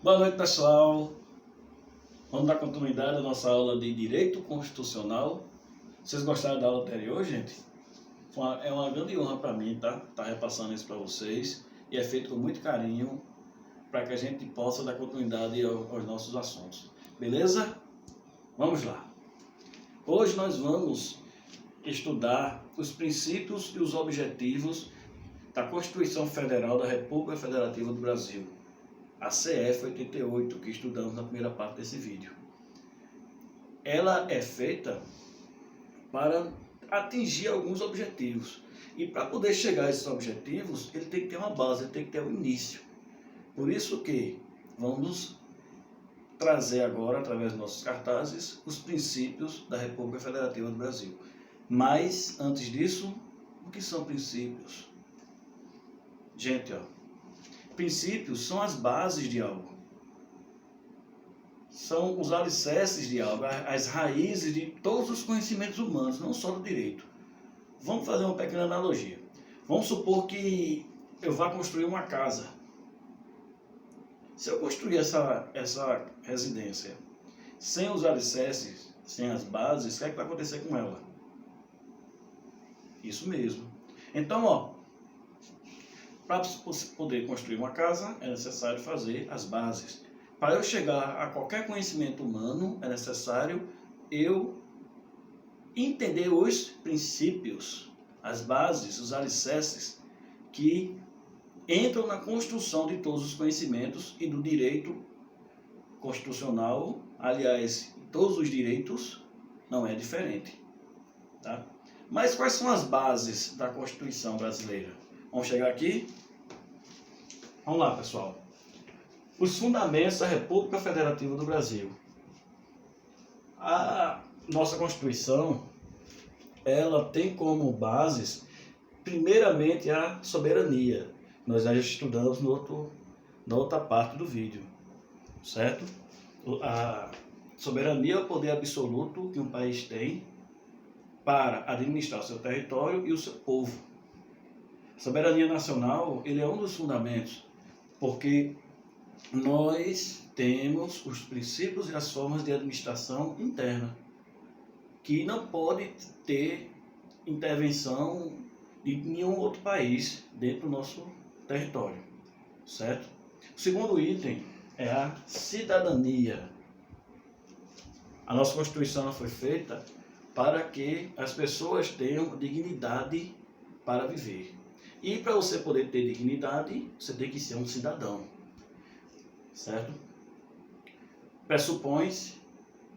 Boa noite, pessoal. Vamos dar continuidade à nossa aula de Direito Constitucional. Vocês gostaram da aula anterior, gente? É uma grande honra para mim, tá repassando isso para vocês. E é feito com muito carinho para que a gente possa dar continuidade aos nossos assuntos. Beleza? Vamos lá. Hoje nós vamos estudar os princípios e os objetivos da Constituição Federal da República Federativa do Brasil, a CF 88, que estudamos na primeira parte desse vídeo. Ela é feita para atingir alguns objetivos. E para poder chegar a esses objetivos, ele tem que ter uma base, ele tem que ter um início. Por isso que vamos trazer agora, através dos nossos cartazes, os princípios da República Federativa do Brasil. Mas, antes disso, o que são princípios? Gente, princípios são as bases de algo. São os alicerces de algo, as raízes de todos os conhecimentos humanos, não só do direito. Vamos fazer uma pequena analogia. Vamos supor que eu vá construir uma casa. Se eu construir essa residência sem os alicerces, sem as bases, o que é que vai acontecer com ela? Isso mesmo. Então, para poder construir uma casa, é necessário fazer as bases. Para eu chegar a qualquer conhecimento humano, é necessário eu entender os princípios, as bases, os alicerces que entram na construção de todos os conhecimentos e do direito constitucional. Aliás, todos os direitos não é diferente. Tá? Mas quais são as bases da Constituição brasileira? Vamos chegar aqui? Vamos lá, pessoal. Os fundamentos da República Federativa do Brasil. A nossa Constituição, ela tem como bases, primeiramente, a soberania. Nós já estudamos na outra parte do vídeo, certo? A soberania é o poder absoluto que um país tem para administrar o seu território e o seu povo. A soberania nacional, ele é um dos fundamentos, porque nós temos os princípios e as formas de administração interna, que não pode ter intervenção de nenhum outro país dentro do nosso território, certo? O segundo item é a cidadania. A nossa Constituição foi feita para que as pessoas tenham dignidade para viver. E para você poder ter dignidade, você tem que ser um cidadão, certo? Pressupõe-se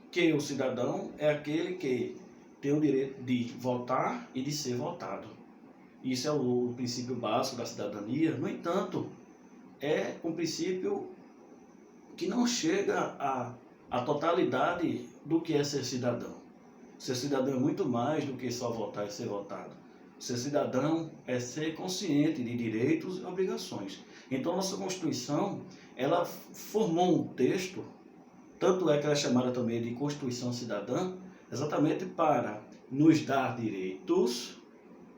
que o cidadão é aquele que tem o direito de votar e de ser votado. Isso é o princípio básico da cidadania. No entanto, é um princípio que não chega à totalidade do que é ser cidadão. Ser cidadão é muito mais do que só votar e ser votado. Ser cidadão é ser consciente de direitos e obrigações. Então, nossa Constituição, ela formou um texto, tanto é que ela é chamada também de Constituição Cidadã, exatamente para nos dar direitos,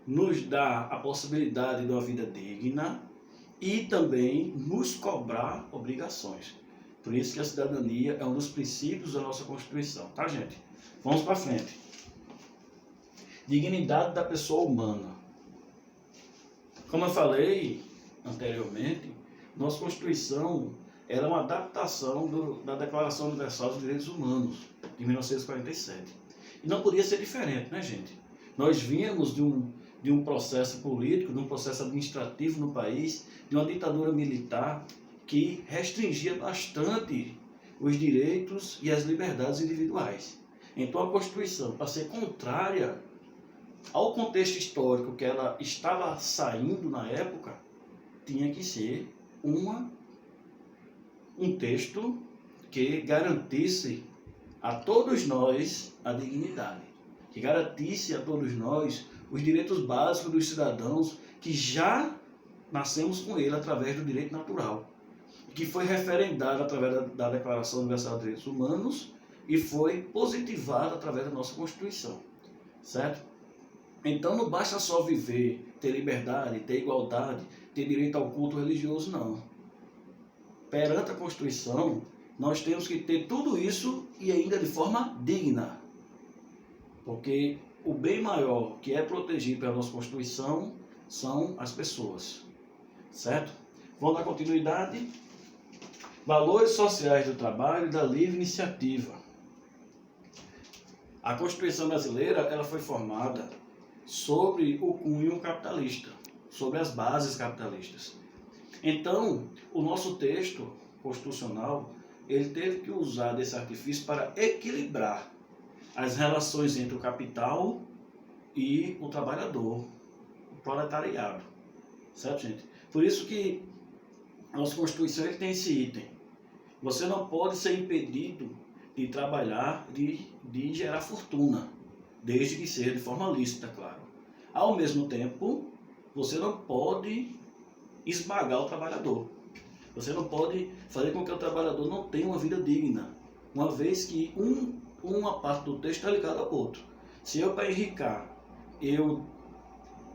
nos dar a possibilidade de uma vida digna e também nos cobrar obrigações. Por isso que a cidadania é um dos princípios da nossa Constituição, tá, gente? Vamos para frente. Dignidade da pessoa humana. Como eu falei anteriormente, nossa Constituição era uma adaptação da Declaração Universal dos Direitos Humanos, de 1947. E não podia ser diferente, né, gente? Nós vínhamos de um processo político, de um processo administrativo no país, de uma ditadura militar que restringia bastante os direitos e as liberdades individuais. Então a Constituição, para ser contrária ao contexto histórico que ela estava saindo na época, tinha que ser um texto que garantisse a todos nós a dignidade, que garantisse a todos nós os direitos básicos dos cidadãos que já nascemos com ele através do direito natural, que foi referendado através da Declaração Universal dos Direitos Humanos e foi positivado através da nossa Constituição, certo? Então não basta só viver, ter liberdade, ter igualdade, ter direito ao culto religioso, não. perante a Constituição, nós temos que ter tudo isso e ainda de forma digna. Porque o bem maior que é protegido pela nossa Constituição são as pessoas. Certo? Vamos dar continuidade. Valores sociais do trabalho e da livre iniciativa. A Constituição brasileira ela foi formada sobre o cunho capitalista, sobre as bases capitalistas. Então, o nosso texto constitucional, ele teve que usar desse artifício para equilibrar as relações entre o capital e o trabalhador, o proletariado. Certo, gente? Por isso que a nossa Constituição ele tem esse item. Você não pode ser impedido de trabalhar, de gerar fortuna, desde que seja de forma lícita, claro. Ao mesmo tempo, você não pode esmagar o trabalhador. Você não pode fazer com que o trabalhador não tenha uma vida digna, uma vez que uma parte do texto está ligada ao outro. Se eu, para enricar, eu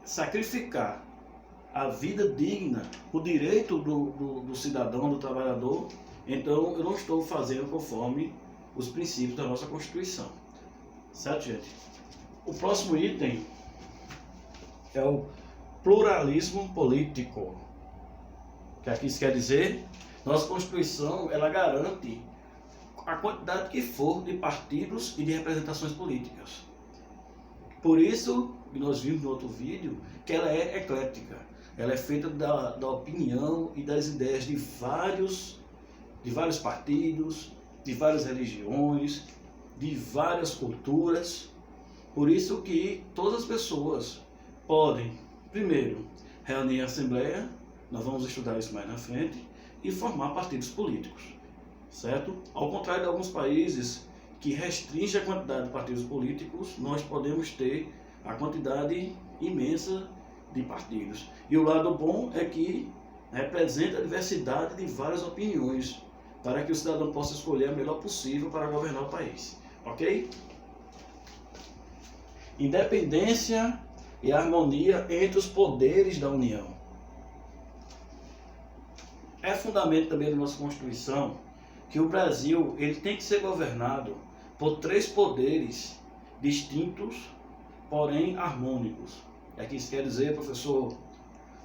sacrificar a vida digna, o direito do cidadão, do trabalhador, então eu não estou fazendo conforme os princípios da nossa Constituição. Certo, gente? O próximo item é o pluralismo político. O que aqui isso quer dizer? Nossa Constituição, ela garante a quantidade que for de partidos e de representações políticas. Por isso, nós vimos no outro vídeo, que ela é eclética. Ela é feita da opinião e das ideias de vários partidos, de várias religiões, de várias culturas. Por isso que todas as pessoas podem, primeiro, reunir a Assembleia, nós vamos estudar isso mais na frente, e formar partidos políticos, certo? Ao contrário de alguns países que restringem a quantidade de partidos políticos, nós podemos ter a quantidade imensa de partidos. E o lado bom é que representa a diversidade de várias opiniões, para que o cidadão possa escolher a melhor possível para governar o país. Ok? Independência e harmonia entre os poderes da União. É fundamento também da nossa Constituição que o Brasil ele tem que ser governado por 3 poderes distintos, porém harmônicos. É que isso quer dizer, professor,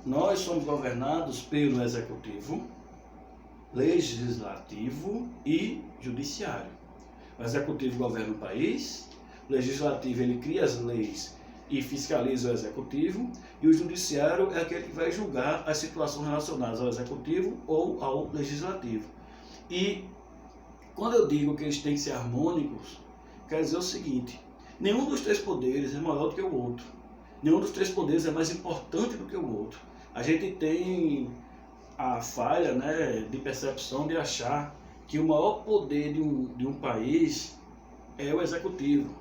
nós somos governados pelo Executivo, Legislativo e Judiciário. O Executivo governa o país, o Legislativo ele cria as leis e fiscaliza o Executivo, e o Judiciário é aquele que vai julgar as situações relacionadas ao Executivo ou ao Legislativo. E quando eu digo que eles têm que ser harmônicos, quer dizer o seguinte: nenhum dos 3 poderes é maior do que o outro, nenhum dos 3 poderes é mais importante do que o outro. A gente tem a falha, né, de percepção de achar que o maior poder de um país é o Executivo,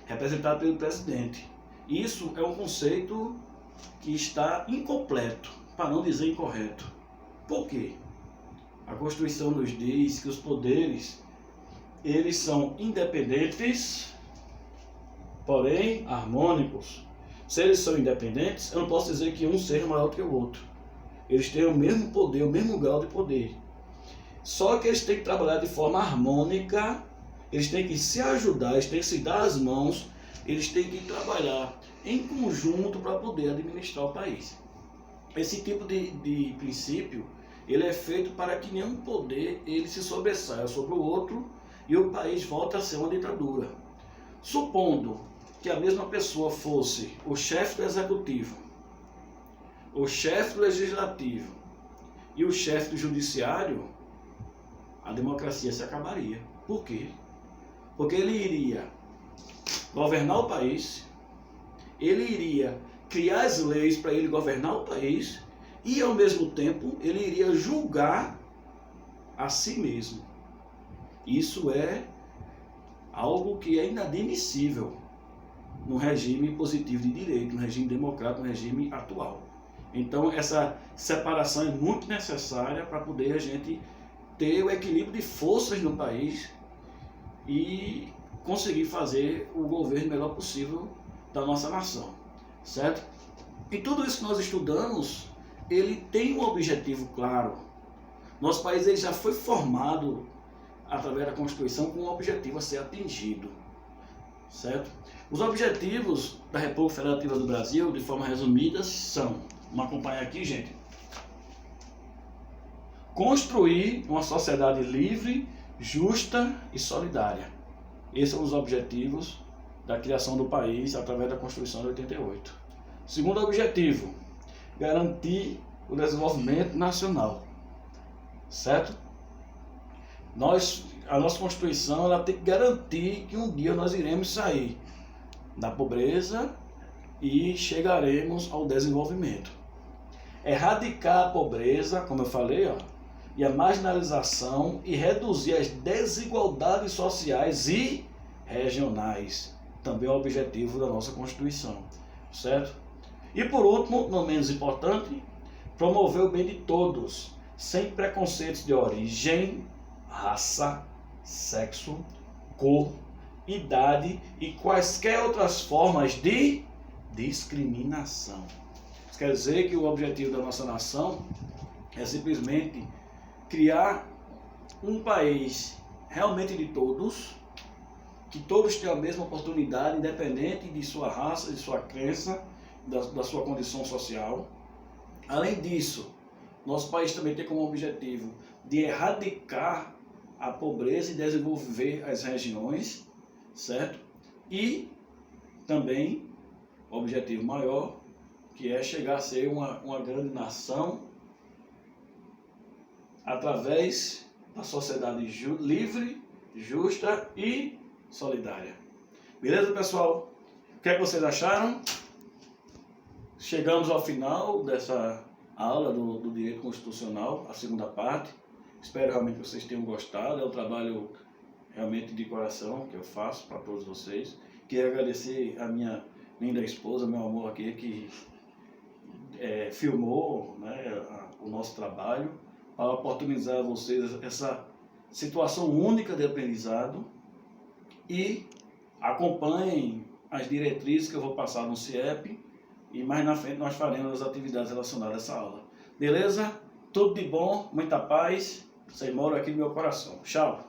representado pelo presidente. Isso é um conceito que está incompleto, para não dizer incorreto. Por quê? A Constituição nos diz que os poderes, eles são independentes, porém harmônicos. Se eles são independentes, eu não posso dizer que um seja maior do que o outro. Eles têm o mesmo poder, o mesmo grau de poder. Só que eles têm que trabalhar de forma harmônica, eles têm que se ajudar, eles têm que se dar as mãos, eles têm que trabalhar em conjunto para poder administrar o país. Esse tipo de princípio, ele é feito para que nenhum poder ele se sobressaia sobre o outro e o país volte a ser uma ditadura. Supondo que a mesma pessoa fosse o chefe do Executivo, o chefe do Legislativo e o chefe do Judiciário, a democracia se acabaria. Por quê? Porque ele iria governar o país, ele iria criar as leis para ele governar o país e, ao mesmo tempo, ele iria julgar a si mesmo. Isso é algo que é inadmissível no regime positivo de direito, no regime democrático, no regime atual. Então, essa separação é muito necessária para poder a gente ter o equilíbrio de forças no país e conseguir fazer o governo melhor possível da nossa nação, certo? E tudo isso que nós estudamos, ele tem um objetivo claro. Nosso país ele já foi formado através da Constituição com um objetivo a ser atingido, certo? Os objetivos da República Federativa do Brasil, de forma resumida, são, vamos acompanhar aqui, gente, construir uma sociedade livre, justa e solidária. Esses são os objetivos da criação do país através da Constituição de 88. Segundo objetivo, garantir o desenvolvimento nacional, certo? A nossa Constituição ela tem que garantir que um dia nós iremos sair da pobreza e chegaremos ao desenvolvimento. Erradicar a pobreza, como eu falei, e a marginalização e reduzir as desigualdades sociais e regionais. Também é o objetivo da nossa Constituição, certo? E por último, não menos importante, promover o bem de todos, sem preconceitos de origem, raça, sexo, cor, idade e quaisquer outras formas de discriminação. Isso quer dizer que o objetivo da nossa nação é simplesmente criar um país realmente de todos, que todos tenham a mesma oportunidade, independente de sua raça, de sua crença, da sua condição social. Além disso, nosso país também tem como objetivo de erradicar a pobreza e desenvolver as regiões, certo? E também, objetivo maior, que é chegar a ser uma grande nação através da sociedade livre, justa e solidária. Beleza, pessoal? O que é que vocês acharam? Chegamos ao final dessa aula do Direito Constitucional, a segunda parte. Espero realmente que vocês tenham gostado. É um trabalho realmente de coração que eu faço para todos vocês. Quero agradecer a minha linda esposa, meu amor aqui, que filmou, né, o nosso trabalho, para oportunizar a vocês essa situação única de aprendizado, e acompanhem as diretrizes que eu vou passar no CIEP, e mais na frente nós faremos as atividades relacionadas a essa aula. Beleza? Tudo de bom, muita paz, vocês moram aqui no meu coração. Tchau!